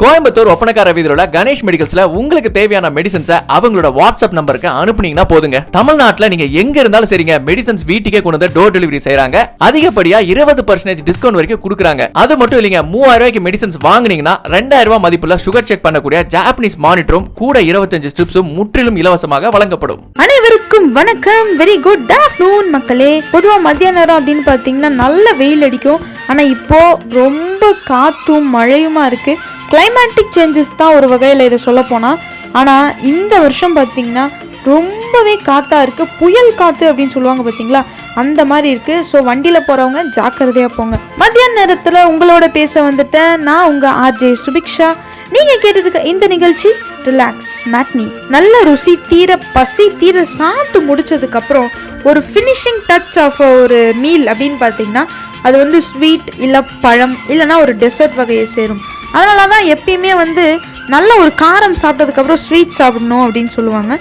கோயம்புத்தூர் ஒப்பனக்கார வீதியில கணேஷ் மெடிக்கல்ஸ்ல உங்களுக்கு தேவையான மெடிசன்ஸை அவங்களோட வாட்ஸ்அப் நம்பருக்கு அனுப்புனீங்கன்னா போதுங்க. தமிழ்நாட்டுல நீங்க எங்க இருந்தாலும் சரிங்க, மெடிசன்ஸ் வீட்டுக்கே கொண்டு வந்து டோர் டெலிவரி செய்றாங்க. அதிகப்படியா 20% டிஸ்கவுண்ட் வரைக்கும் கொடுக்குறாங்க. அது மட்டும் இல்லைங்க, 3000 ரூபாய்க்கு மெடிசன்ஸ் வாங்குனீங்கன்னா 2000 ரூபாய் மதிப்புள்ள சுகர் செக் பண்ணக்கூடிய ஜாப்பனீஸ் மானிட்டரும் கூட 25 ஸ்ட்ரிப்ஸும் முற்றிலும் இலவசமாக வழங்கப்படும். அனைவருக்கும் வணக்கம். வெரி குட் ஆஃப்டர்நூன் மக்களே. பொதுவா மதிய நேரம் அப்படின்னு பாத்தீங்கன்னா நல்ல வெயில் அடிக்கும். ஆனா இப்போ ரொம்ப காத்தும் மழையுமா இருக்கு. கிளைமேட்டிக் சேஞ்சஸ் தான் ஒரு வகையில் இதை சொல்ல போனால். ஆனால் இந்த வருஷம் பார்த்தீங்கன்னா ரொம்பவே காற்றா இருக்குது. புயல் காற்று அப்படின்னு சொல்லுவாங்க பார்த்தீங்களா, அந்த மாதிரி இருக்குது. ஸோ வண்டியில் போகிறவங்க ஜாக்கிரதையாக போங்க. மத்தியான நேரத்தில் உங்களோட பேச வந்துட்டேன் நான் உங்கள் ஆர்ஜே சுபிக்ஷா. நீங்கள் கேட்டுருக்க இந்த நிகழ்ச்சி ரிலாக்ஸ் மேட்னி. நல்ல ருசி தீர பசி தீர சாப்பிட்டு முடிச்சதுக்கப்புறம் ஒரு ஃபினிஷிங் டச் ஆஃப் ஒரு மீல் அப்படின்னு பார்த்தீங்கன்னா அது வந்து ஸ்வீட் இல்லை பழம் இல்லைனா ஒரு டெசர்ட் வகையை சேரும். அதனால தான் எப்பயுமே நல்ல ஒரு காரம் சாப்பிட்டதுக்கப்புறம் ஸ்வீட் சாப்பிடணும் அப்படின்னு சொல்லுவாங்க.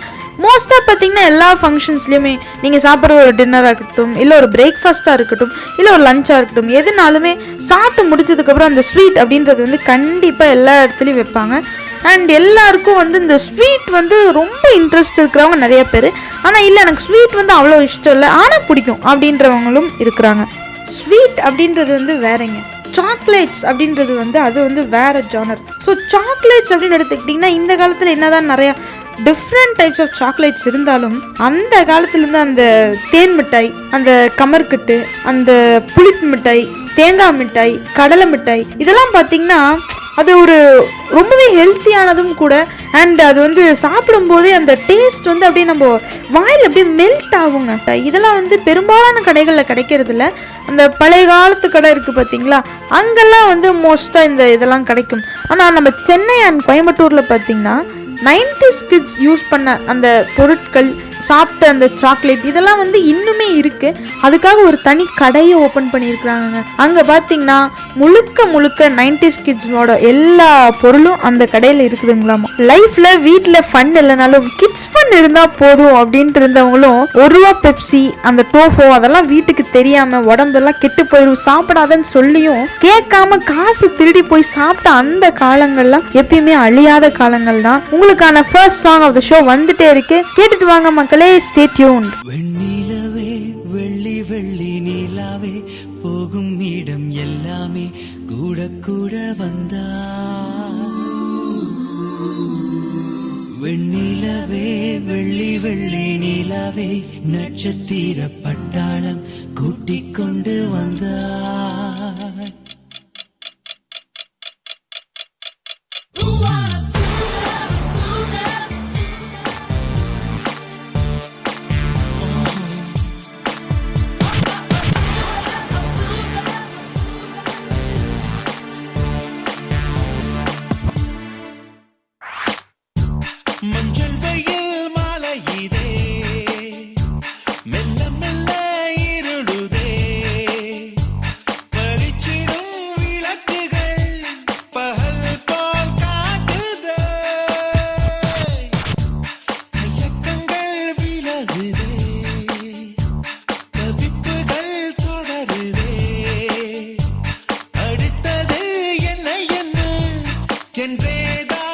மோஸ்ட்டாக பார்த்தீங்கன்னா எல்லா ஃபங்க்ஷன்ஸ்லேயுமே நீங்கள் சாப்பிட்ற ஒரு டின்னராக இருக்கட்டும், இல்லை ஒரு பிரேக்ஃபாஸ்ட்டாக இருக்கட்டும், இல்லை ஒரு லஞ்சாக இருக்கட்டும், எதுனாலுமே சாப்பிட்டு முடிச்சதுக்கப்புறம் அந்த ஸ்வீட் அப்படின்றது கண்டிப்பாக எல்லா இடத்துலையும் வைப்பாங்க. அண்ட் எல்லாருக்கும் இந்த ஸ்வீட் ரொம்ப இன்ட்ரெஸ்ட் இருக்கிறவங்க நிறைய பேர். ஆனால் இல்லை எனக்கு ஸ்வீட் அவ்வளோ இஷ்டம் இல்லை ஆனால் பிடிக்கும் அப்படின்றவங்களும் இருக்கிறாங்க. ஸ்வீட் அப்படின்றது வேறங்க. சாக்லேட்ஸ் அப்படின்றது அது வேற ஜானர். ஸோ சாக்லேட்ஸ் அப்படின்னு எடுத்துக்கிட்டிங்கன்னா இந்த காலத்தில் என்னதான் நிறையா டிஃப்ரெண்ட் டைப்ஸ் ஆஃப் சாக்லேட்ஸ் இருந்தாலும் அந்த காலத்துலேருந்து அந்த தேன் மிட்டாய், அந்த கமர்கட்டு, அந்த புளிப்பு மிட்டாய், தேங்காய் மிட்டாய், கடலை மிட்டாய், இதெல்லாம் பார்த்திங்கன்னா அது ஒரு ரொம்பவே ஹெல்த்தியானதும் கூட. அண்ட் அது சாப்பிடும்போதே அந்த டேஸ்ட் அப்படியே நம்ம வாயில் அப்படியே மெல்ட் ஆகுங்க. இதெல்லாம் பெரும்பாலான கடைகளில் கிடைக்கிறதில்ல. அந்த பழைய காலத்து கடை இருக்குது பார்த்தீங்களா, அங்கெல்லாம் மோஸ்ட்டாக இதெல்லாம் கிடைக்கும். ஆனால் நம்ம சென்னை அண்ட் கோயம்புத்தூரில் பார்த்தீங்கன்னா 90s கிட்ஸ் யூஸ் பண்ண அந்த பொருட்கள், சாப்பிட்ட அந்த சாக்லேட் இதெல்லாம் இன்னுமே இருக்கு. அதுக்காக ஒரு தனி கடையை ஓப்பன் பண்ணியிருக்கிறாங்க. அங்கே பார்த்தீங்கன்னா முழுக்க 90s கிட்ஸோட எல்லா பொருளும் அந்த கடையில் இருக்குதுங்களாமா. லைஃப்ல வீட்டில் ஃபன் இல்லைனாலும் கிட்ஸ் ஃபன் இருந்தால் போதும் அப்படின்ட்டு இருந்தவங்களும் 1 ரூபா பெப்சி, அந்த டோஃபோ அதெல்லாம் வீட்டுக்கு தெரியாம உடம்பெல்லாம் கெட்டு போயிடும் சாப்பிடாதன்னு சொல்லியும் கேட்காம காசு திருடி போய் சாப்பிட்ட அந்த காலங்கள்லாம் எப்பயுமே அழியாத காலங்கள் தான். உங்களுக்கான first song of the show வந்துட்டே இருக்கு, கேட்டுட்டு வாங்க மக்களே. Stay tuned. வெண்ணிலவே வெள்ளி வெள்ளி நீலாவே போகும் இடம் எல்லாமே கூட கூட வந்தா. வெண்ணிலவே வெள்ளி வெள்ளி நீலாவே நட்சத்திர பட்டாளம் கூட்டிக் கொண்டு வந்தா. மஞ்சள் வெயில் மாலை இதே மெல்ல மெல்ல இருளுதே, பரிச்சிடும் விளக்குகள் பகல் போல் காட்டுதே, கையக்கங்கள் விலகுதே, தவிப்புகள் தொடருதே, அடுத்தது என்ன என்ன என்றேதான்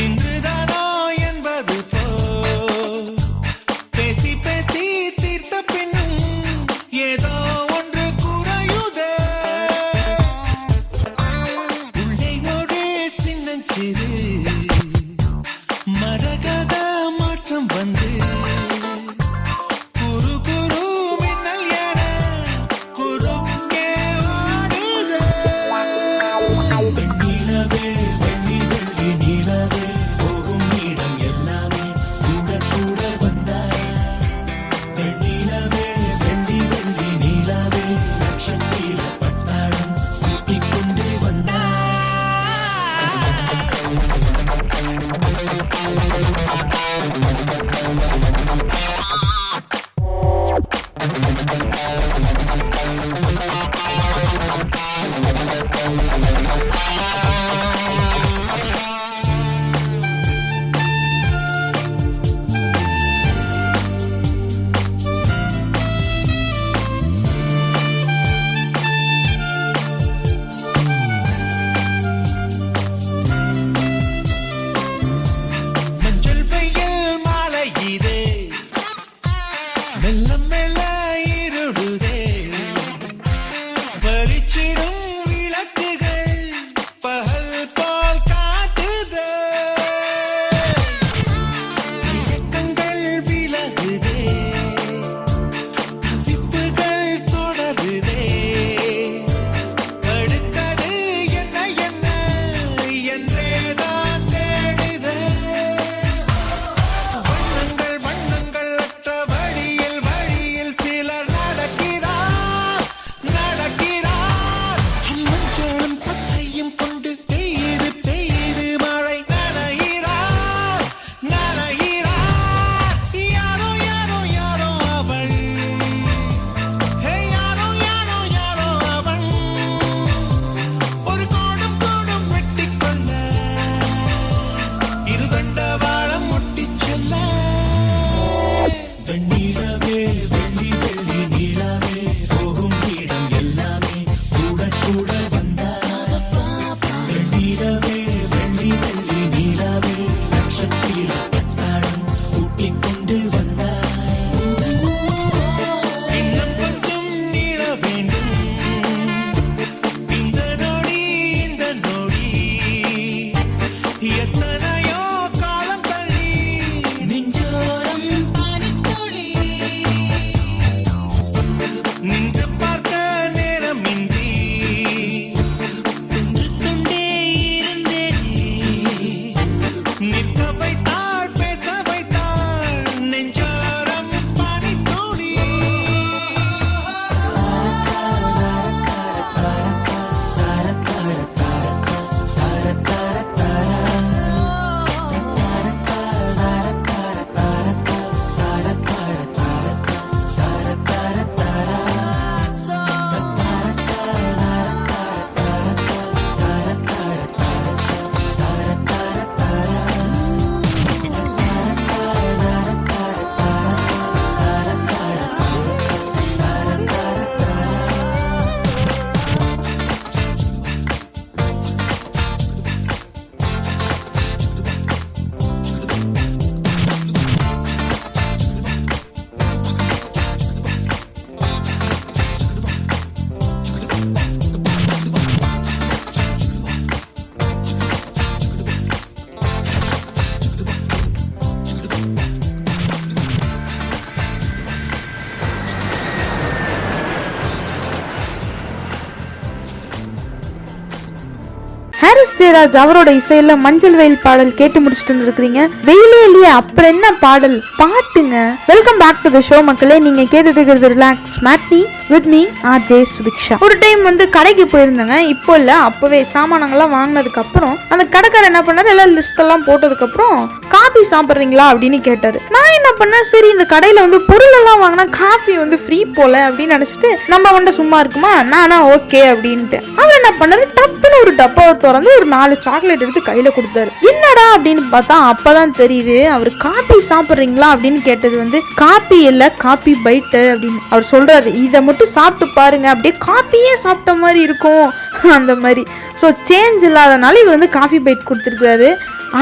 இன்றுதானோ என்பது போ பேசி பேசி தீர்த்து மெல்ல மெல்ல இருடுதே பறிச்சிடும் விளக்குகள் பகல் போல் காட்டுதே இயக்கங்கள் விலகுதே தவிப்புகள் தொடருதே அடுத்தது என்ன என்ன என்றேதான் தேடுதே வண்ணங்கள் வண்ணங்கள் அற்ற வழியில் வழியில் சிலர் நடக்கிறார் நடக்கிறார் மஞ்சளும் பச்சையும் கொண்டு பெய்து பெய்து மழை நனைகிறார் நனைகிறார் யாரோ யாரோ யாரோ அவள் ஹே யாரோ யாரோ யாரோ அவன் ஒரு கோடும் கோடும் வெட்டிக்கொள்ள இருதண்ட வாழம் முட்டிச் செல்ல வெண்ணிலவே வெள்ளி வெள்ளி நீலாவே போகும் இடம் எல்லாமே கூட கூட வந்தாரப்பா வெண்ணிலவே வெள்ளி வெள்ளி நீலாவே நட்சத்திர பட்டாளம் கூட்டிக் கொண்டு வந்தாய் இன்னும் கொஞ்சம் நீள வேண்டும் இந்த நொடி எத்தனையோ காலம் தள்ளி நெஞ்சோரம் பனித்துளி நின்று பார்த்த நேரமின்றி சென்று கொண்டே இருந்தேனே நிற்க வைத்தாள் பேச வைத்தாள் நெஞ்சோரம் பனித்துளி ஹாரிஸ் ஜெயராஜ் அவரோட இசையில மஞ்சள் வெயில் பாடல் கேட்டு முடிச்சுட்டு இருந்திருக்கீங்க. வெயிலே இல்லையே அப்புறம் என்ன பாடல் பாட்டுங்க. Welcome back to the show மக்களே. நீங்க கேட்டுட்டு இருக்கிறது relax matinee with me RJ Subiksha. ஒரு டைம் வந்து கடைக்கு போயிருந்தாங்க. இப்போ இல்ல, அப்பவே சாமானங்கள்லாம் வாங்கினதுக்கு அப்புறம் அந்த கடைக்காரர் என்ன பண்ணாரு, எல்லாம் லிஸ்ட் எல்லாம் போட்டதுக்கு அப்புறம் காபி சாப்பிட்றீங்களா அப்படின்னு கேட்டாரு. நான் என்ன பண்ணேன், சரி இந்த கடையில வந்து பொருள் எல்லாம் வாங்கினா காபி வந்து ஃப்ரீ போல அப்படின்னு நினைச்சிட்டு நம்ம வந்து சும்மா இருக்குமா, நானா ஓகே அப்படின்ட்டு. அவர் என்ன பண்ணாரு, டப்புன்னு ஒரு டப்பாவை திறந்து ஒரு 4 சாக்லேட் எடுத்து கையில கொடுத்தாரு. என்னடா அப்படின்னு பார்த்தா அப்பதான் தெரியுது அவர் காபி சாப்பிட்றீங்களா அப்படின்னு கேட்டது வந்து காபி இல்ல காபி பைட்டு அப்படின்னு. அவர் சொல்றாரு, இதை மட்டும் சாப்பிட்டு பாருங்க, அப்படியே காப்பியே சாப்பிட்ட மாதிரி இருக்கும் அந்த மாதிரி. ஸோ சேஞ்ச் இல்லாதனால இவர் வந்து காஃபி பைட் கொடுத்துருக்காரு.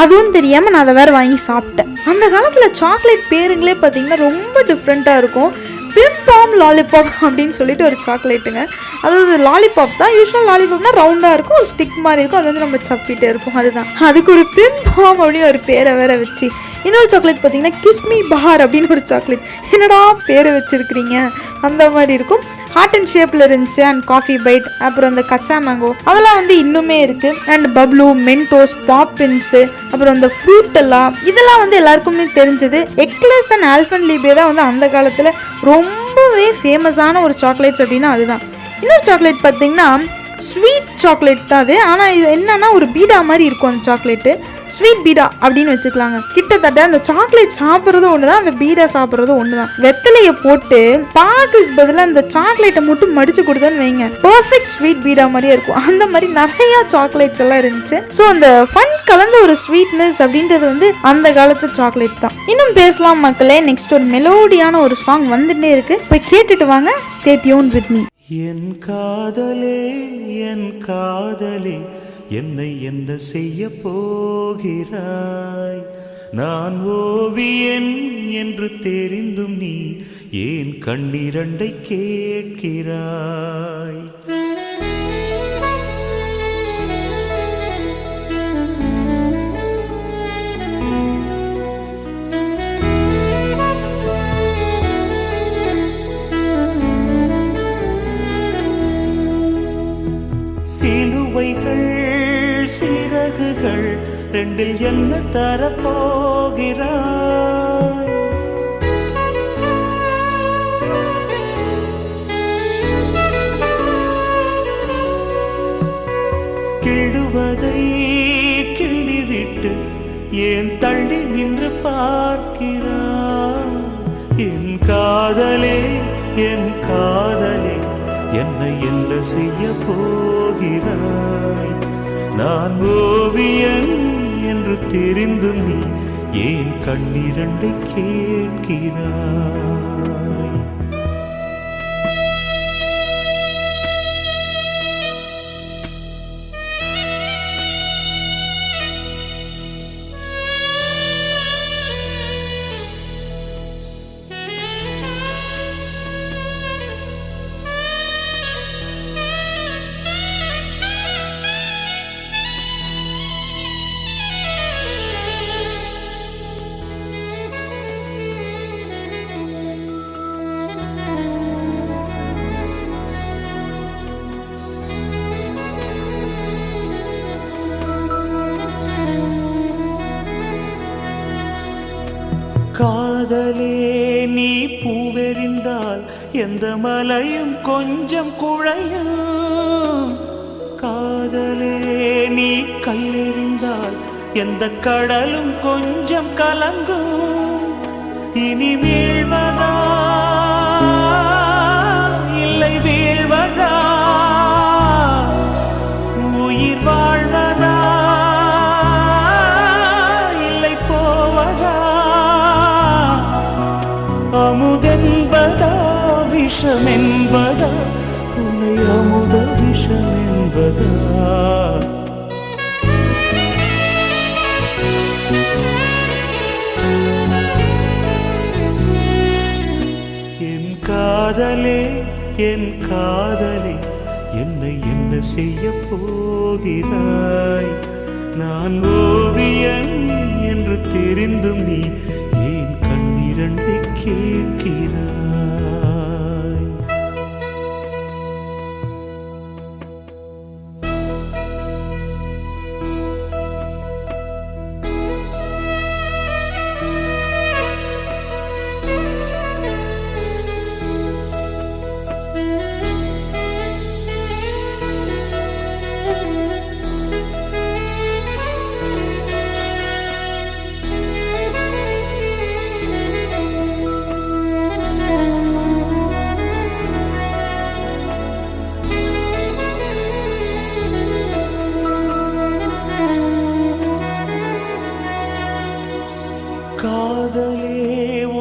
அதுவும் தெரியாமல் நான் அதை வேறு வாங்கி சாப்பிட்டேன். அந்த காலத்தில் சாக்லேட் பேருங்களே பார்த்தீங்கன்னா ரொம்ப டிஃப்ரெண்ட்டாக இருக்கும். பிம்பாம் லாலிபாப் அப்படின்னு சொல்லிட்டு ஒரு சாக்லேட்டுங்க. அதாவது லாலிபாப் தான், யூஸ்வல் லாலிபாப்னா ரவுண்டாக இருக்கும், ஒரு ஸ்டிக் மாதிரி இருக்கும், அது வந்து நம்ம சப்பிட்டே இருக்கும். அதுதான், அதுக்கு ஒரு பிம்பாம் அப்படின்னு ஒரு பேரை வேற வச்சு. இன்னொரு சாக்லேட் பார்த்தீங்கன்னா கிஸ்மி பஹார் அப்படின்னு ஒரு சாக்லேட். என்னடா பேரை வச்சிருக்கிறீங்க அந்த மாதிரி இருக்கும். ஹார்ட் அண்ட் ஷேப்பில் இருந்துச்சு. அண்ட் காஃபி பைட், அப்புறம் இந்த கச்சா மேங்கோ அதெல்லாம் வந்து இன்னுமே இருக்குது. அண்ட் பப்ளூ, மென்டோஸ், பாப்பின்ஸு, அப்புறம் இந்த ஃப்ரூட் எல்லாம் இதெல்லாம் வந்து எல்லாருக்குமே தெரிஞ்சது. எக்லஸ் அண்ட் ஆல்பென்லீபே தான் வந்து அந்த காலத்தில் ரொம்பவே ஃபேமஸான ஒரு சாக்லேட்ஸ் அப்படின்னா அதுதான். இன்னொரு சாக்லேட் பார்த்தீங்கன்னா ஸ்வீட் சாக்லேட் தான் அது. ஆனால் இது என்னன்னா ஒரு பீடா மாதிரி இருக்கும் அந்த சாக்லேட்டு. ஸ்வீட் பீடா அப்படின்னு வச்சுக்கலாங்க. கிட்டத்தட்ட அந்த சாக்லேட் சாப்பிட்றதும் ஒன்று தான், அந்த பீடா சாப்பிட்றதும் ஒன்று தான். வெத்தலையை போட்டு பாக்குக்கு பதிலாக அந்த சாக்லேட்டை மட்டும் மடிச்சு கொடுத்தேன்னு வைங்க, பர்ஃபெக்ட் ஸ்வீட் பீடா மாதிரியே இருக்கும். அந்த மாதிரி நிறைய சாக்லேட்ஸ் எல்லாம் இருந்துச்சு. ஸோ அந்த ஃபன் கலந்த ஒரு ஸ்வீட்னஸ் அப்படின்றது வந்து அந்த காலத்து சாக்லேட் தான். இன்னும் பேசலாம் மக்களே. நெக்ஸ்ட் ஒரு மெலோடியான ஒரு சாங் வந்துட்டே இருக்கு, போய் கேட்டுட்டு வாங்க. Stay tune with me. என் காதலே என் காதலே என்னை என்ன செய்ய போகிறாய்? நான் ஓவியன் என்று தெரிந்தும் நீ ஏன் கண்ணிரண்டை கேட்கிறாய்? சிலுவைகள் சிறகுகள் ரெண்டில் என்ன தரப்போகிறாய்? கிள்ளுவதை கிள்ளிவிட்டு ஏன் தள்ளி நின்று பார்க்கிறாய்? என் காதலே என் காதலே என்னை என்ன செய்ய போகிறாய்? நான் ஓவியன் என்று தெரிந்தும் நீ ஏன் கண்ணிரண்டை கேட்கிறாய்? காதலே நீ பூவெறிந்தால் எந்த மலையும் கொஞ்சம் குழையும். காதலே நீ கல்லெறிந்தால் எந்த கடலும் கொஞ்சம் கலங்கும். இனி வீழ்வதா இல்லை வீழ்வதா, உயிர் வாழ்வதா இல்லை போவதா, அமுதென்பதா விஷமென்பதா, உன்னை அமுத விஷமென்பதா? என் காதலே என் காதலே என்னை என்ன செய்ய போகிறாய்? நான் ஓவியன் என்று தெரிந்தும் நீ ஏன் கண்ணிரண்டை கேட்கிறாய்? காதலே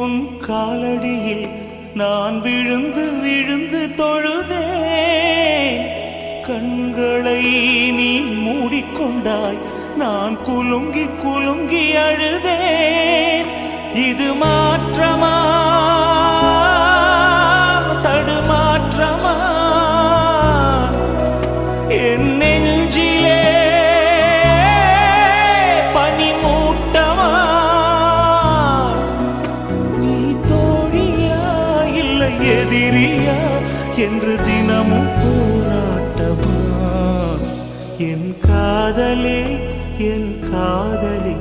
உன் காலடியில் நான் விழுந்து விழுந்து தொழுதேன். கண்களை நீ மூடிக்கொண்டாய், நான் குலுங்கி குலுங்கி அழுதேன். இது மாற்றமா தடுமாற்றமா? என் நெஞ்சிலே பனிமூட்டமா? நீ தோழியா இல்லை எதிரியா என்று தினமும் போராட்டமா? என் காதலே என் காதலே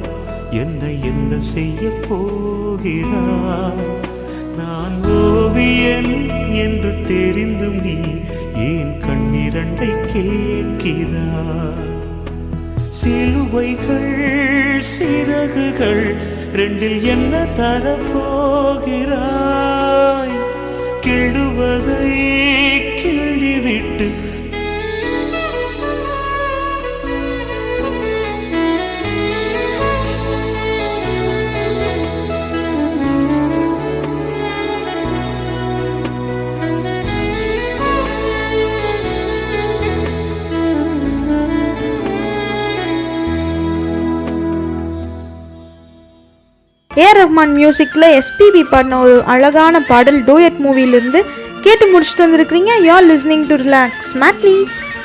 என்னை என்ன செய்ய போகிறாய்? நான் ஓவியன் என்று தெரிந்தும் நீ ஏன் கண்ணிரண்டை கேட்கிறாய்? சிலுவைகள் சிறகுகள் ரெண்டில் என்ன தரப்போகிறாய்? கிள்ளுவதை கிள்ளிவிட்டு ஏஆர் ரஹ்மான் மியூசிக்கில் எஸ்பிபி பாடின ஒரு அழகான பாடல் டூயட் மூவிலிருந்து கேட்டு முடிச்சுட்டு வந்திருக்கிறீங்க. You're listening to relax matinee.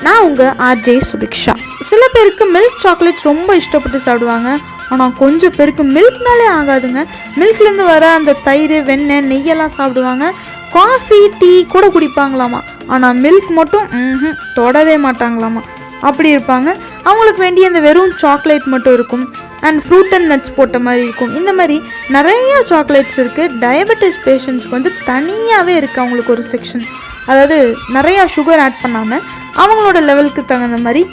நான் உங்கள் ஆர்ஜே சுபிக்ஷா. சில பேருக்கு மில்க் சாக்லேட்ஸ் ரொம்ப இஷ்டப்பட்டு சாப்பிடுவாங்க. ஆனால் கொஞ்சம் பேருக்கு மில்க்னாலே ஆகாதுங்க. மில்க்லேருந்து வர அந்த தயிர், வெண்ணெய், நெய்யெல்லாம் சாப்பிடுவாங்க. காஃபி, டீ கூட குடிப்பாங்களாமா. ஆனால் மில்க் மட்டும் தொடவே மாட்டாங்களாமா. அப்படி இருப்பாங்க. அவங்களுக்கு வேண்டிய அந்த வெறும் சாக்லேட் மட்டும் இருக்கும். அண்ட் ஃப்ரூட் அண்ட் நட்ஸ் போட்ட மாதிரி இருக்கும். இந்த மாதிரி நிறைய சாக்லேட்ஸ் இருக்குது. டயபெட்டிஸ் பேஷண்ட்ஸ்க்கு வந்து தனியாகவே இருக்குது அவங்களுக்கு ஒரு செக்ஷன். அதாவது நிறையா சுகர் ஆட் பண்ணாமல் அவங்களோட லெவலுக்கு தகுந்த மாதிரி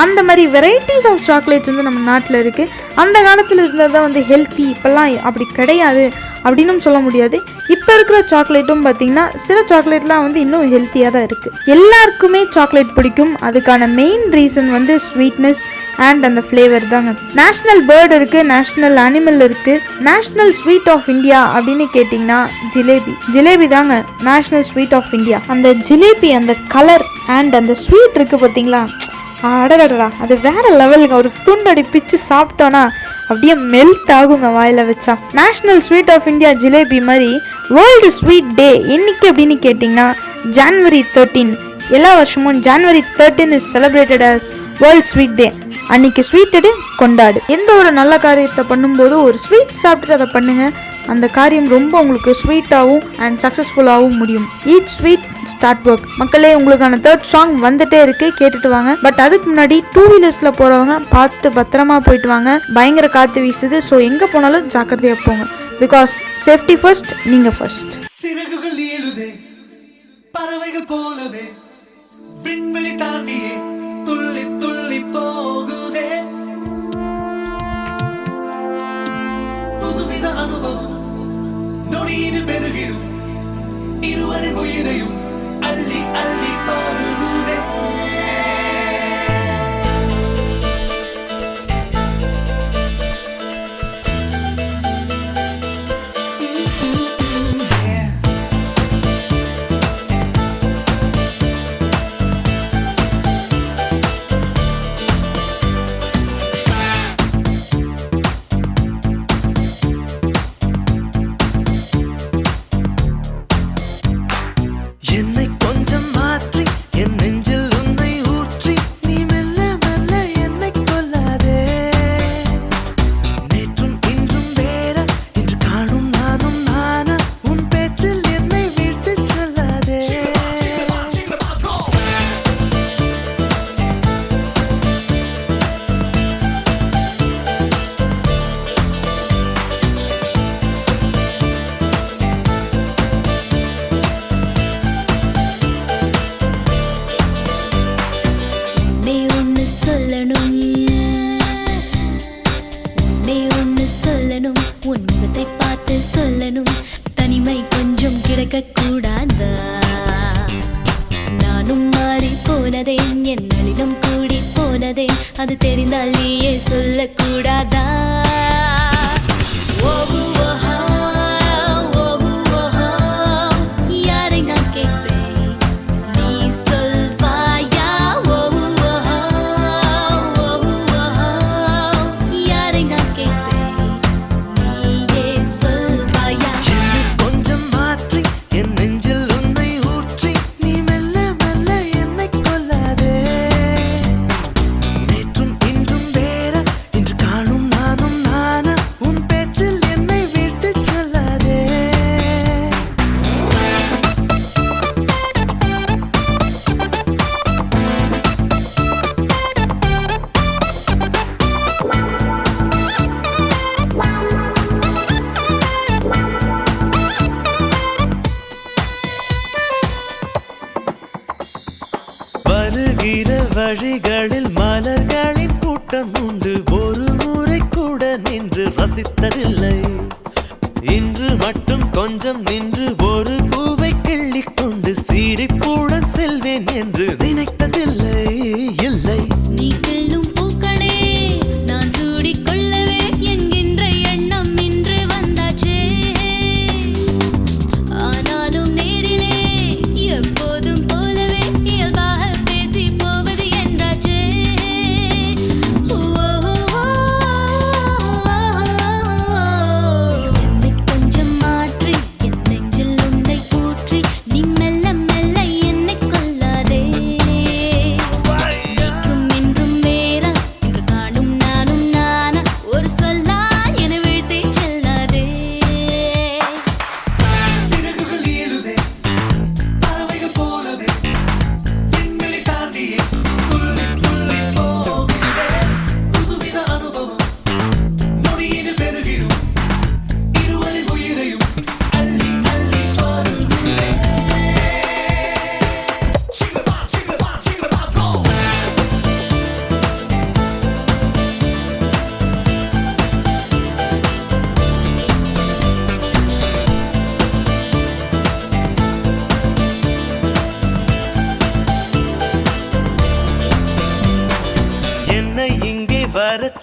அந்த மாதிரி வெரைட்டிஸ் ஆஃப் சாக்லேட்ஸ் வந்து நம்ம நாட்டில் இருக்குது. அந்த காலத்தில் இருந்தது தான் வந்து ஹெல்த்தி. இப்போல்லாம் அப்படி கிடையாது அப்படின்னு சொல்ல முடியாது. இப்போ இருக்கிற சாக்லேட்டும் பார்த்திங்கன்னா சில சாக்லேட்லாம் வந்து இன்னும் ஹெல்த்தியாக தான் இருக்குது. எல்லாருக்குமே சாக்லேட் பிடிக்கும். அதுக்கான மெயின் ரீசன் வந்து ஸ்வீட்னஸ் அண்ட் அந்த ஃப்ளேவர் தாங்க. நேஷ்னல் பேர்டு இருக்குது, நேஷ்னல் அனிமல் இருக்குது. நேஷ்னல் ஸ்வீட் ஆஃப் இந்தியா அப்படின்னு கேட்டிங்கன்னா ஜிலேபி தாங்க நேஷ்னல் ஸ்வீட் ஆஃப் இந்தியா. அந்த ஜிலேபி அந்த கலர் அண்ட் அந்த ஸ்வீட் இருக்குது பார்த்தீங்களா, அடடடா அது வேற லெவலுங்க. ஒரு துண்டடி பிச்சு சாப்பிட்டோன்னா அப்படியே மெல்ட் ஆகுங்க வாயில் வச்சா. National sweet of India jalebi மாதிரி வேர்ல்டு ஸ்வீட் டே இன்னைக்கு அப்படின்னு கேட்டிங்கன்னா January 13. எல்லா வருஷமும் January 13 is celebrated as world sweet day. அன்னைக்கு ஸ்வீட் எடு, கொண்டாடு. எந்த ஒரு நல்ல காரியத்தை பண்ணும்போது ஒரு ஸ்வீட் சாப்பிட்டுட்டு அதை பண்ணுங்க. அந்த காரியம் ரொம்ப உங்களுக்கு ஸ்வீட்டாகவும் அண்ட் சக்ஸஸ்ஃபுல்லாகவும் முடியும். Each sweet start work. மக்களே, உங்களுக்கான 3rd சாங் வந்துட்டே இருக்கு, கேட்டுட்டு வாங்க. பட் அதுக்கு முன்னாடி 2 வீலர்ஸ்ல போறவங்க பார்த்து பத்திரமா போயிட்டு வாங்க. பயங்கர காத்து வீசுது. ஸோ எங்க போனாலும் ஜாக்கிரதையா போங்க. பிகாஸ் சேஃப்டி ஃபர்ஸ்ட், நீங்க ஃபர்ஸ்ட். சிறகுகள் நீளுதே பறவைகள் போலவே விண்வெளி தாண்டியே துள்ளி துள்ளி போகுதே. புதுவித அனுபவம் நொடியில் பெருகிடும். இருவரின் உயிரையும் அள்ளி அள்ளி பருகுதே. அது தெரிந்தால் நீயே சொல்லக்கூடாதா? யாரை நான் கேட்பேன், நீ சொல்வாயா? யாரை நான் கேட்பேன், நீயே சொல்வாயா? என்னை கொஞ்சம் மாற்றி என் நெஞ்சில் உன்னை ஊற்றி நீ மெல்ல மெல்ல என்னை கொல்லாதே. நேற்றும் இன்றும் வேற, இன்று காணும் நானும் நானா, உன் பேச்சில் என்னை வீழ்த்து செல்லாதே. வருகிற வழிகளில் மலர்களின் கூட்டம் உண்டு. ஒரு முறை கூட நின்று ரசித்ததில்லை. இன்று மட்டும் கொஞ்சம் நின்று ஒரு பூவை கிள்ளிக் கொண்டு சிரிப்புடன் செல்வேன் என்று நினைத்ததில்லை. இல்லை, நீ கிள்ளும் பூக்களே நான் சூடிக்கொள்ளவே என்கின்ற எண்ணம் இன்று வந்தாச்சே. ஆனாலும் நேரிலே எப்போதும் போலவே இயல்பாக பேசி போவது என்றாச்சே.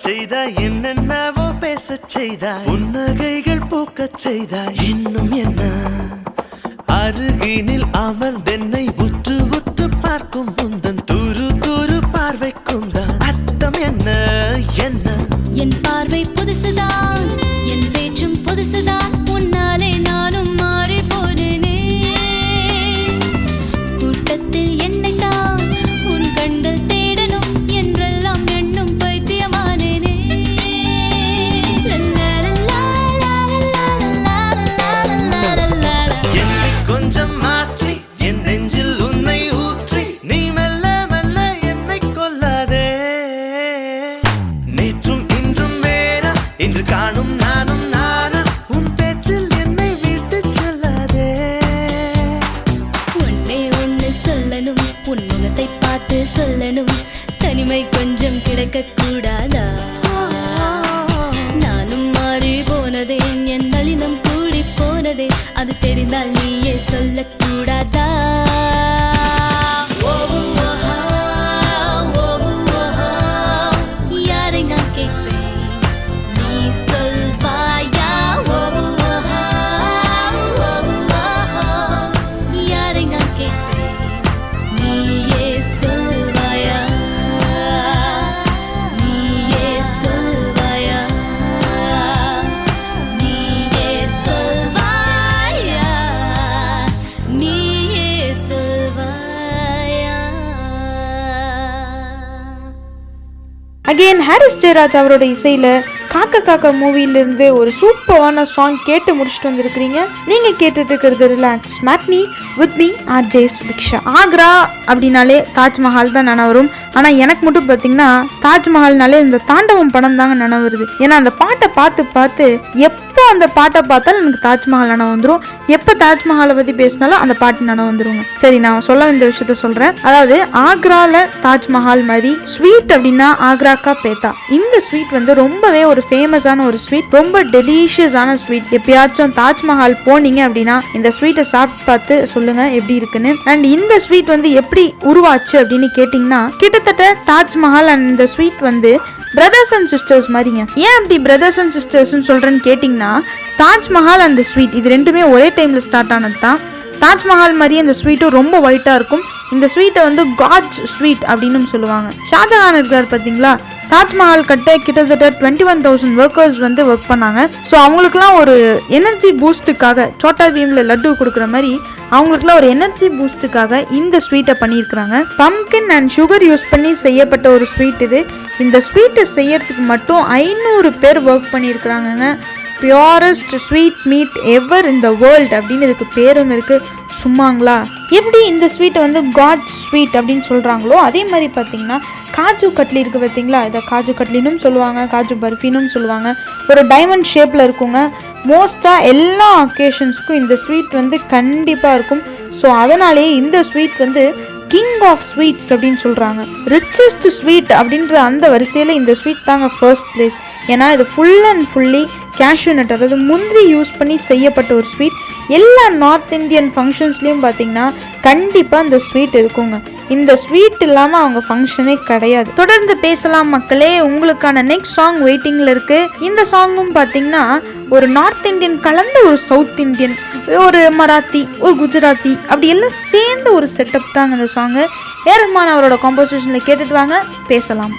செய்தாய், என்னென்னவோ பேசச் செய்தாய், புன்னகைகள் பூக்கச் செய்தாய். இன்னும் என்ன அருகினில் அமர்ந்தென்னை உற்று உற்று பார்க்கும் உந்தன் துரு துரு பார்வைக்கும் தான் அர்த்தம் என்ன என்ன? என் பார்வை புதுசுதான், என் பேச்சும் புதுசுதான், உன்னாலே நானும் மாறி போனேனே. கூட்டத்தில் என்னை தான் உன் கண்கள் தேடணும் என்றெல்லாம் எண்ணும் பைத்தியமானேனே. என்னை கொஞ்சம் மாற்றி என் நெஞ்சில் உன்னை ஊற்றி நீ மெல்ல மெல்ல என்னை கொல்லாதே. நேற்றும் இன்றும் வேற, இன்று காணும் நானும் நானா, உன் பேச்சில் என்னை விட்டு செல்லாதே. ஒன்னே ஒன்னு சொல்லணும், உன் முகத்தை பார்த்து சொல்லணும், தனிமை கொஞ்சம் கிடைக்க கூடாதா? நானும் மாறி போனதே, என் நளினம் கூடி போனதே, அது தெரிந்தால் நீயே சொல்லக்கூடாதா? யாரை நான் கேட்பேன், நீ சொல்வாயா? யாரை நான் கேட்பேன், நீயே சொல்வாயா? நீயே சொல்வாயா? நீயே சொல்வாயா? நீயே சொல்வாயா? அகெயின் ஹாரிஸ் ஜெயராஜ் அவரோட இசையில காக்க காக்க மூவிலிருந்து ஒரு சூப்பரான சாங் கேட்டு முடிச்சுட்டு வந்திருக்கிறீங்க. நீங்க கேட்டுட்டு இருக்கிறது relax matinee with me RJ Subiksha. Agra அப்படின்னாலே தாஜ்மஹால் தான் நினைவு வரும். ஆனா எனக்கு மட்டும் பார்த்தீங்கன்னா தாஜ்மஹால்னாலே இந்த தாண்டவம் படம் தாங்க நினைவு வருது. ஏன்னா அந்த பாட்டை பார்த்து பார்த்து எப்போ அந்த பாட்டை பார்த்தாலும் எனக்கு தாஜ்மஹால் நினைவு வந்துடும். எப்போ தாஜ்மஹாலை பத்தி பேசினாலும் அந்த பாட்டு நினைவு வந்துருங்க. சரி, நான் சொல்ல இந்த விஷயத்த சொல்றேன். அதாவது ஆக்ரால தாஜ்மஹால் மாதிரி ஸ்வீட் அப்படின்னா ஆக்ரா கா பேத்தா. இந்த ஸ்வீட் வந்து ரொம்பவே ஒரு ஃபேமஸான ஒரு ஸ்வீட், ரொம்ப டெலிஷியஸான ஸ்வீட். எப்பயாச்சும் தாஜ்மஹால் போனீங்க அப்படின்னா இந்த ஸ்வீட்டை சாப்பிட்டு பார்த்து சொல்லுங்க எப்படி இருக்குன்னு. அண்ட் இந்த ஸ்வீட் வந்து எப்படி உருவாச்சு அப்படின்னு கேட்டிங்கன்னா, கிட்டத்தட்ட தாஜ்மஹால் அண்ட் இந்த ஸ்வீட் வந்து பிரதர்ஸ் அண்ட் சிஸ்டர்ஸ் மாதிரிங்க. ஏன் அப்படி பிரதர்ஸ் அண்ட் சிஸ்டர்ஸ்ன்னு சொல்றேன்னு கேட்டிங்கன்னா, தாஜ்மஹால் அண்ட் ஸ்வீட் இது ரெண்டுமே ஒரே டைம்ல ஸ்டார்ட் ஆனது தான். தாஜ்மஹால் மாதிரியே இந்த ஸ்வீட்டும் ரொம்ப ஒயிட்டாக இருக்கும். இந்த ஸ்வீட்டை வந்து காட்ஸ் ஸ்வீட் அப்படின்னு சொல்லுவாங்க. ஷாஜஹான் இருக்கார் பார்த்தீங்களா, தாஜ்மஹால் கட்ட கிட்டத்தட்ட 21,000 ஒர்க்கர்ஸ் வந்து ஒர்க் பண்ணாங்க. ஸோ அவங்களுக்குலாம் ஒரு எனர்ஜி பூஸ்ட்டுக்காக சோட்டா பீமில் லட்டு கொடுக்குற மாதிரி அவங்களுக்குலாம் ஒரு எனர்ஜி பூஸ்ட்டுக்காக இந்த ஸ்வீட்டை பண்ணியிருக்கிறாங்க. பம்கின் அண்ட் சுகர் யூஸ் பண்ணி செய்யப்பட்ட ஒரு ஸ்வீட் இது. இந்த ஸ்வீட்டை செய்யறதுக்கு மட்டும் 500 பேர் ஒர்க் பண்ணியிருக்கிறாங்கங்க. Purest sweet meat ever in the world அப்படின்னு இதுக்கு பேரும் இருக்கு. சும்மாங்களா? எப்படி இந்த ஸ்வீட்டை வந்து காட் ஸ்வீட் அப்படின்னு சொல்கிறாங்களோ அதே மாதிரி பார்த்தீங்கன்னா காஜு கட்லி இருக்குது பார்த்தீங்களா, இதை காஜு கட்லினும் சொல்லுவாங்க, காஜு பர்ஃபினும் சொல்லுவாங்க. ஒரு டைமண்ட் ஷேப்பில் இருக்குங்க. மோஸ்ட்டாக எல்லா அக்கேஷன்ஸ்க்கும் இந்த ஸ்வீட் வந்து கண்டிப்பாக இருக்கும். ஸோ அதனாலேயே இந்த ஸ்வீட் வந்து கிங் ஆஃப் ஸ்வீட்ஸ் அப்படின்னு சொல்கிறாங்க. ரிச்சஸ்ட் ஸ்வீட் அப்படின்ற அந்த வரிசையில் இந்த ஸ்வீட் தாங்க ஃபர்ஸ்ட் பிளேஸ். ஏன்னா இது full and fully cashew nut, அதாவது முந்திரி யூஸ் பண்ணி செய்யப்பட்ட ஒரு ஸ்வீட். எல்லா நார்த் இந்தியன் ஃபங்க்ஷன்ஸ்லேயும் பார்த்தீங்கன்னா கண்டிப்பாக இந்த ஸ்வீட் இருக்குங்க. இந்த ஸ்வீட் இல்லாமல் அவங்க ஃபங்க்ஷனே கிடையாது. தொடர்ந்து பேசலாம் மக்களே. உங்களுக்கான நெக்ஸ்ட் சாங் வெயிட்டிங்கில் இருக்குது. இந்த சாங்கும் பார்த்தீங்கன்னா ஒரு நார்த் இந்தியன் கலந்த ஒரு சவுத் இந்தியன், ஒரு மராத்தி, ஒரு குஜராத்தி, அப்படி எல்லாம் சேர்ந்த ஒரு செட்டப் தாங்க இந்த சாங்கு. ஏஆர் ரஹ்மான் அவரோட காம்போசிஷனில் கேட்டுட்டு வாங்க, பேசலாம்.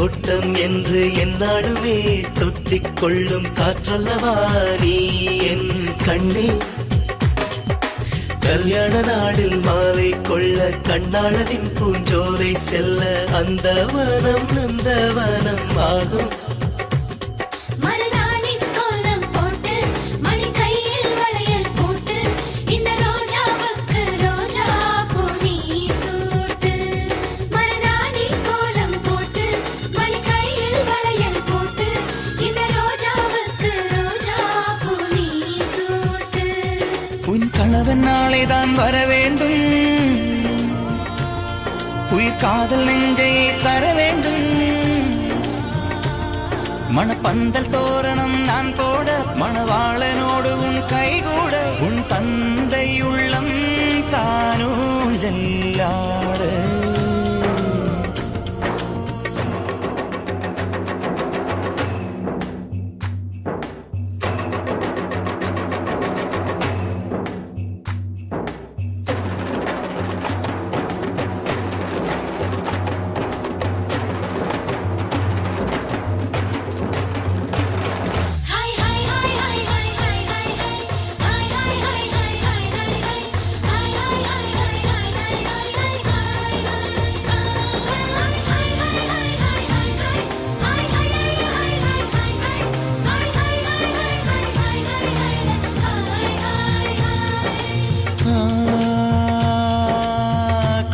தோட்டம் என்று என்னாலுமே தொத்திக் கொள்ளும் காற்றல்லவா நீ என் கண்ணே. கல்யாண நாளில் மாலை கொள்ள கண்ணாளனின் பூஞ்சோரை செல்ல அந்த வனம் நந்தவனம் ஆகும். மருதாணி கோலம் போட்டு மணி கையில் வளையல் போட்டு இந்த ரோஜாவுக்கு ரோஜா பூ நீ சூட்டு. மருதாணி கோலம் போட்டு மணி கையில் வளையல் போட்டு இந்த ரோஜாவுக்கு ரோஜா பூ நீ சூட்டு. உன் கணவன் நாளைதான் வர வேண்டும், உயிர் காதல் நெஞ்சை தர வேண்டும். மணப்பந்தல் தோரணம் நான் போட மணவாளனோடு உன் கைகூட உன் தந்தை உள்ளம் தானூஞ்சல்லாட.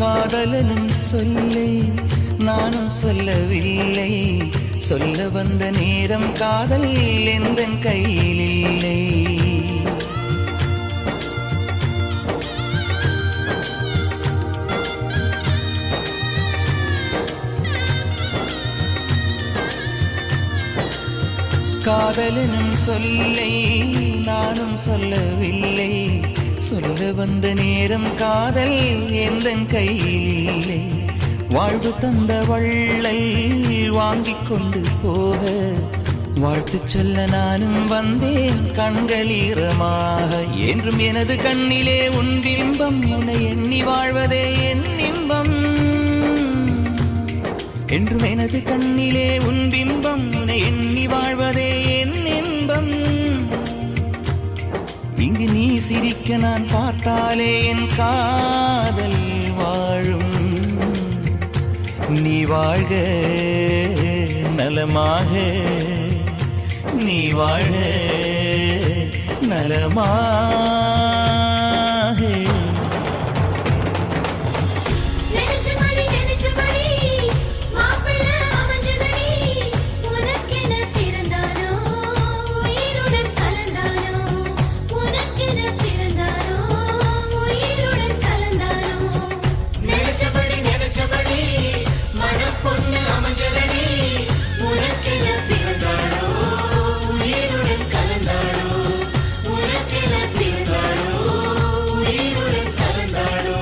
காதலனும் சொல்லை நானும் சொல்லவில்லை, சொல்ல வந்த நேரம் காதல் எந்த கையில் இல்லை. காதலனும் சொல்லை நானும் சொல்லவில்லை, சொல்ல வந்த நேரம் காதல் எந்த கையில். வாழ்வு தந்த வள்ளல் வாங்கிக் கொண்டு போக வாழ்த்து சொல்ல நானும் வந்தேன் கண்களீரமாக. என்றும் எனது கண்ணிலே உன் பிம்பம், உன்னை எண்ணி வாழ்வதே என் இன்பம். என்றும் எனது கண்ணிலே உன் பிம்பம், உன்னை எண்ணி வாழ்வதே என் இன்பம். இங்கு நீ சிரிக்க நான் பார்த்தாலே என் காதல் வாழும். நீ வாழ்க நலமாக, நீ வாழ்க நலமாக. நெஞ்சமடி நெஞ்சமடி மாப்பிள்ளை அமைஞ்சதடி, உனக்கென பிறந்தானோ உயிருடன் கலந்தானோ, உனக்கென பிறந்தானோ உயிருடன் கலந்தானோ. நினைச்சபடி நினைச்சபடி மனப்பொண்ணு அமைஞ்சதடி, உனக்கென பிறந்தாளோ உயிருடன் கலந்தாளோ, உனக்கென பிறந்தாளோ உயிருடன் கலந்தாளோ.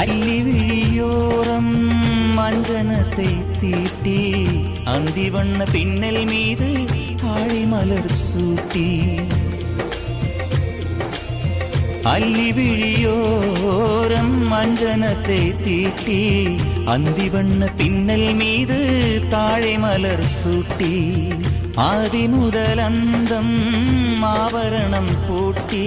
அள்ளி விழியோரம் மஞ்சனத்தை தீட்டி அந்தி வண்ண பின்னல் மீது ஆழி மலர் சூட்டி. அள்ளி விழியோரம் மஞ்சனத்தை தீட்டி அந்தி வண்ண பின்னல் மீது தாழை மலர் சூட்டி. ஆதி முதல் அந்தம் ஆபரணம் பூட்டி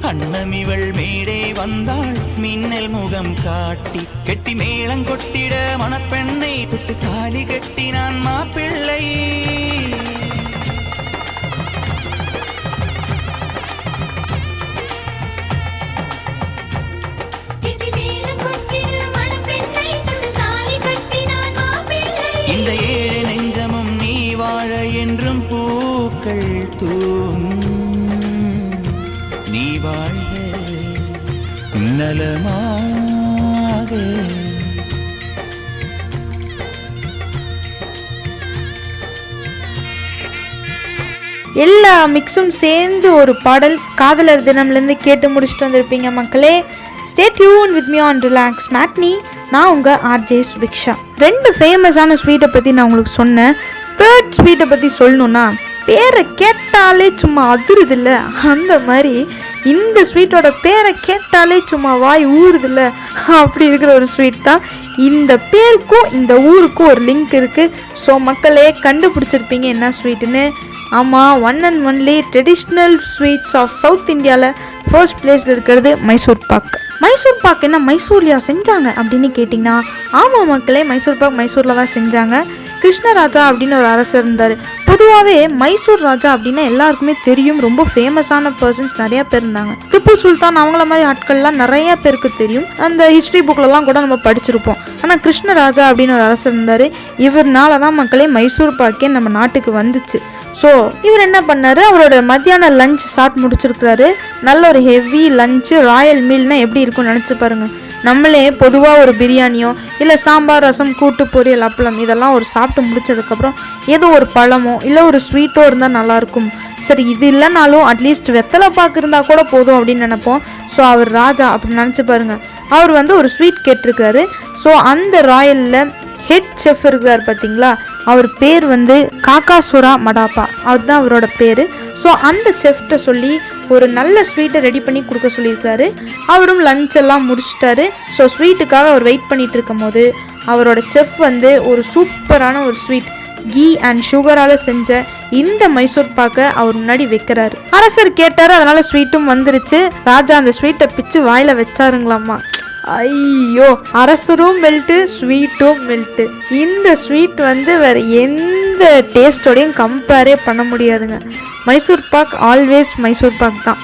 அன்னமிவள் மேடை வந்தாள் மின்னல் முகம் காட்டி. கெட்டி மேளம் கொட்டிட மணப்பெண்ணை தொட்டு தாலி கட்டினான் மாப்பிள்ளை. தூவும் நீ வாழ்க நலமாக. எல்லா மிக்ஸும் சேர்ந்து ஒரு பாடல் காதலர் தினம்லேருந்து கேட்டு முடிச்சுட்டு வந்திருப்பீங்க மக்களே. Stay tune with me on relax matinee. நான் உங்கள் ஆர்ஜே சுபிக்ஷா. 2 ஃபேமஸான ஸ்வீட்டை பற்றி நான் உங்களுக்கு சொன்னேன். 3rd ஸ்வீட்டை பற்றி சொல்லணுன்னா பேரை கேட்டாலே சும்மா அதிருதில்ல, அந்த மாதிரி இந்த ஸ்வீட்டோட பேரை கேட்டாலே சும்மா வாய் ஊறுதில்ல, அப்படி இருக்கிற ஒரு ஸ்வீட் தான். இந்த பேருக்கும் இந்த ஊருக்கும் ஒரு லிங்க் இருக்குது. ஸோ மக்களே கண்டுபிடிச்சிருப்பீங்க என்ன ஸ்வீட்டுன்னு. ஆமாம், 1 and only traditional sweets of south இந்தியாவில் ஃபர்ஸ்ட் பிளேஸில் இருக்கிறது மைசூர் பாக். மைசூர் பாக் என்ன மைசூர்லையா செஞ்சாங்க அப்படின்னு கேட்டிங்கன்னா, ஆமாம் மக்களே, மைசூர் பாக் மைசூரில் தான் செஞ்சாங்க. கிருஷ்ணராஜா அப்படின்னு ஒரு அரசர் இருந்தார். பொதுவாகவே மைசூர் ராஜா அப்படின்னா எல்லாருக்குமே தெரியும், ரொம்ப ஃபேமஸான பர்சன்ஸ் நிறைய பேர் இருந்தாங்க. திப்பு சுல்தான் அவங்கள மாதிரி ஆட்கள்லாம் நிறைய பேருக்கு தெரியும், அந்த ஹிஸ்ட்ரி புக்லலாம் கூட நம்ம படிச்சிருப்போம். ஆனால் கிருஷ்ணராஜா அப்படின்னு ஒரு அரசர் இருந்தார். இவர்னால தான் மக்களே மைசூர் பாக்கே நம்ம நாட்டுக்கு வந்துச்சு. ஸோ இவர் என்ன பண்ணார், அவரோட மத்தியான லஞ்ச் சாப்பிட்டு முடிச்சிருக்கிறாரு. நல்ல ஒரு ஹெவி லஞ்சு, ராயல் மீல்னால் எப்படி இருக்கும்னு நினச்சி பாருங்கள். நம்மளே பொதுவாக ஒரு பிரியாணியோ இல்லை சாம்பார், ரசம், கூட்டு, பொரியல், அப்பளம் இதெல்லாம் ஒரு சாப்பிட்டு முடிச்சதுக்கப்புறம் ஏதோ ஒரு பழமோ இல்லை ஒரு ஸ்வீட்டோ இருந்தால் நல்லாயிருக்கும். சரி, இது இல்லைனாலும் அட்லீஸ்ட் வெத்தலை பாக்கு இருந்தால் கூட போதும் அப்படின்னு நினைப்போம். ஸோ அவர் ராஜா அப்படின்னு நினச்சி பாருங்கள். அவர் ஒரு ஸ்வீட் கேட்டிருக்காரு. ஸோ அந்த ராயலில் ஹெட் செஃப் இருக்கார் பார்த்தீங்களா, அவர் பேர் காக்காசுரா மடாப்பா, அதுதான் அவரோட பேர். ஸோ அந்த செஃப்ட்ட சொல்லி ஒரு நல்ல ஸ்வீட்டை ரெடி பண்ணி கொடுக்க சொல்லியிருக்காரு. அவரும் லஞ்ச் எல்லாம் முடிச்சிட்டாரு. ஸோ ஸ்வீட்டுக்காக அவர் வெயிட் பண்ணிட்டு இருக்கும் போது அவரோட செஃப் ஒரு சூப்பரான ஒரு ஸ்வீட் கீ அண்ட் சுகரால் செஞ்ச இந்த மைசூர் பாக்கை அவர் முன்னாடி வைக்கிறாரு. அரசர் கேட்டாரு, அதனால ஸ்வீட்டும் வந்துருச்சு. ராஜா அந்த ஸ்வீட்டை பிச்சு வாயில வச்சாருங்களாமா. ஐயோ, அரசரும் மெல்ட்டு, ஸ்வீட்டும் மெல்ட்டு. இந்த ஸ்வீட் வேற எந்த டேஸ்டோடையும் கம்பேரே பண்ண முடியாதுங்க. மைசூர் பாக் ஆல்வேஸ் மைசூர் பாக் தான்.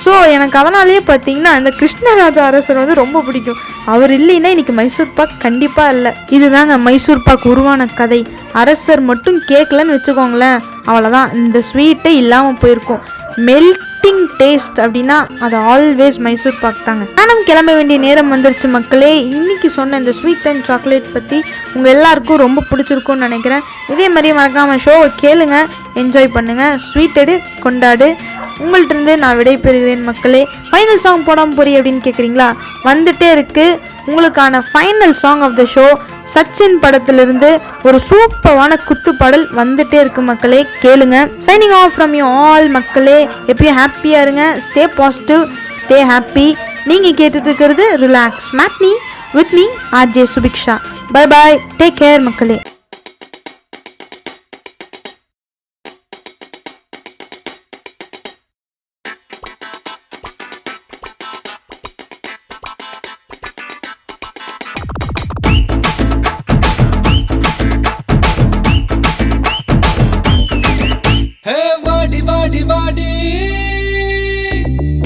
ஸோ எனக்கு அதனாலேயே பார்த்தீங்கன்னா இந்த கிருஷ்ணராஜா அரசர் ரொம்ப பிடிக்கும். அவர் இல்லைன்னா இன்னைக்கு மைசூர் பாக் கண்டிப்பாக இல்லை. இதுதாங்க மைசூர் பாக் உருவான கதை. அரசர் மட்டும் கேட்கலன்னு வச்சுக்கோங்களேன், அவ்வளோதான், இந்த ஸ்வீட்டே இல்லாமல் போயிருக்கும். மெல்டிங் டேஸ்ட் அப்படின்னா அது ஆல்வேஸ் மைசூர் பாக் தாங்க. நானும் கிளம்ப வேண்டிய நேரம் வந்துருச்சு மக்களே. இன்னைக்கு சொன்ன இந்த ஸ்வீட் அண்ட் சாக்லேட் பற்றி உங்கள் எல்லாருக்கும் ரொம்ப பிடிச்சிருக்கும்னு நினைக்கிறேன். இதே மாதிரி மறக்காமல் ஷோவை கேளுங்க, என்ஜாய் பண்ணுங்கள், ஸ்வீட் எடு, கொண்டாடு. உங்கள்கிட்ட நான் விடை பெறுகிறேன் மக்களே. ஃபைனல் சாங் போடாமல் போறீ அப்படின்னு கேட்குறீங்களா? வந்துட்டே இருக்கு உங்களுக்கான final song of the show. Sachin படத்திலிருந்து ஒரு சூப்பரான குத்து பாடல் வந்துட்டே இருக்கு மக்களே, கேளுங்க. Signing off from you all மக்களே. எப்பயும் ஹாப்பியாக இருங்க, ஸ்டே பாசிட்டிவ், ஸ்டே ஹாப்பி. நீங்கள் கேட்டுட்டு இருக்கிறது relax matinee with me RJ Subiksha. Bye bye, take care மக்களே.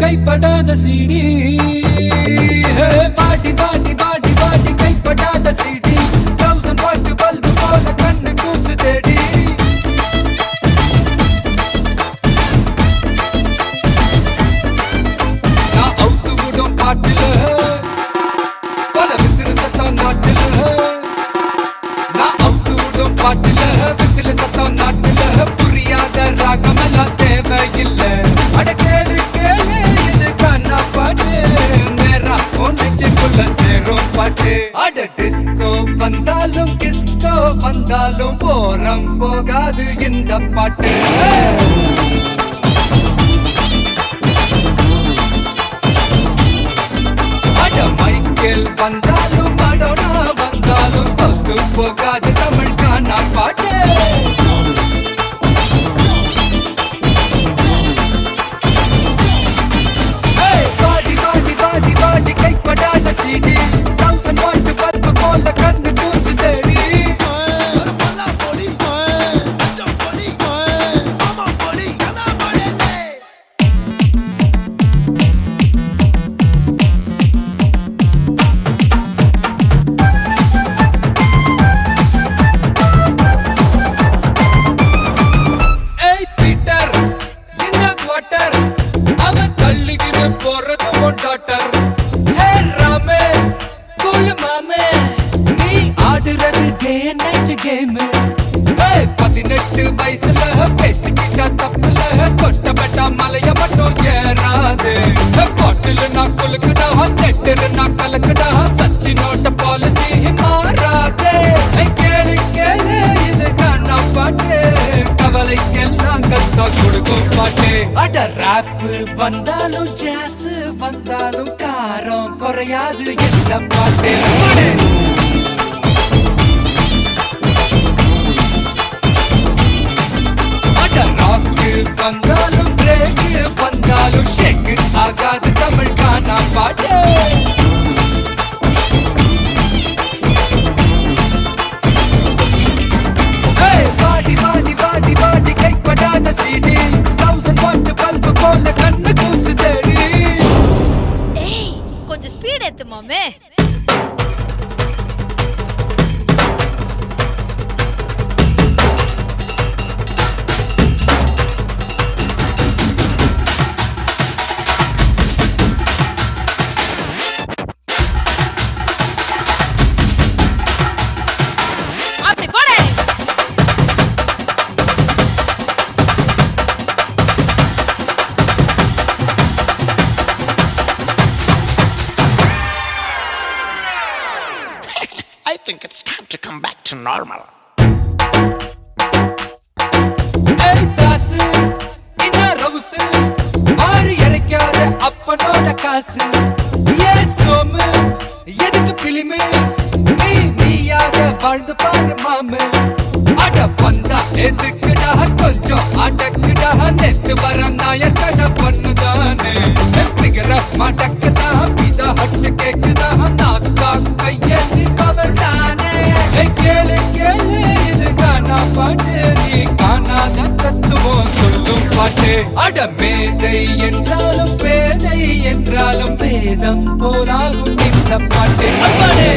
கைப்படாத சீடி, பாட்டி பாட்டி பாட்டி பாட்டி கைப்படாத சீடி, 1000 வாட் பல்பு போல கண்ணு கூசு தேடி. நான் அவுத்து விடும் பாட்டுல பல விசிறு சத்தம் நாட்டுல, நான் அவுத்து விடும் பாட்டுல விசிறு சத்தம் நாட்டுல, புரியாத ராகமெல்லாம் தேவையில்லை. அட கேளு கேளு இது கண்ணா பாட்டு, நேரா ஒன்னுக்குள்ள சேரும் பாட்டு. அட டிஸ்கோ வந்தாலும் கிஸ்கோ வந்தாலும் போரம் போகாது இந்த பாட்டு. அட மைக்கேல் வந்தாலும் மடோனா வந்தாலும் தொத்து போகாது தமிழ் கானா பாட்டு. கைப்படாத சீடி, 1000 வாட் பல்பு போல கண்ணு கூசு தேடி. ஏய் பீட்டர், ஆடுறது டே நைட் கேம் 18 வயசுல பேசிக்கிட்டா தப்புல தொட்டப்பட்டா மலைய மட்டும் ஏறாது பாட்டில் நான் கொலுக்குடா தெட்டு நான் கலக்குடா சச்சினோட பாலிசி மாறாதே கேளு கேளு இது காணா பாட்டு கவலைக்கெல்லாம் கத்தா கொடுக்கும் பாட்டு அட ராப் வந்தாலும் ஜாஸ் வந்தாலும் காரம் குறையாது இந்த பாட்டு வந்தாலும் பிரேக் வந்தாலும் ஷேக் ஆகாது தமிழ் காணா பாட்டு பாடி பாடி பாடி பாடி கைப்படாத சீடி 1000 வாட் பல்பு போல கண்ணு கூசு தேடி ஏய் கொஞ்சம் ஸ்பீட் ஏத்து மாமே I think it's time to come back to normal. ஏய் தாசு என்ன ரவுசு மாறி இறைக்காத அப்பனோட காசு ஏ சோமு எதுக்கு பிலிமு நீயாக வாழ்ந்து பாரு மாமு அட வந்தா எதுக்குடா கொஞ்சம் அடக்குடா நெத்து வர நாயர் கடை பண்ணுதானே ஃபிகர் மடக்குதா பீஸா ஹட் கேக்குதா நாஸ்தா கையெழுதி பவர் தானே கேளு கேளு இது காணா பாட்டு நீ காணாத தத்துவம் சொல்லும் பாட்டு அட மேதை என்றாலும் பேதை என்றாலும் வேதம் போராகும் இந்த பாட்டு அம்மாடே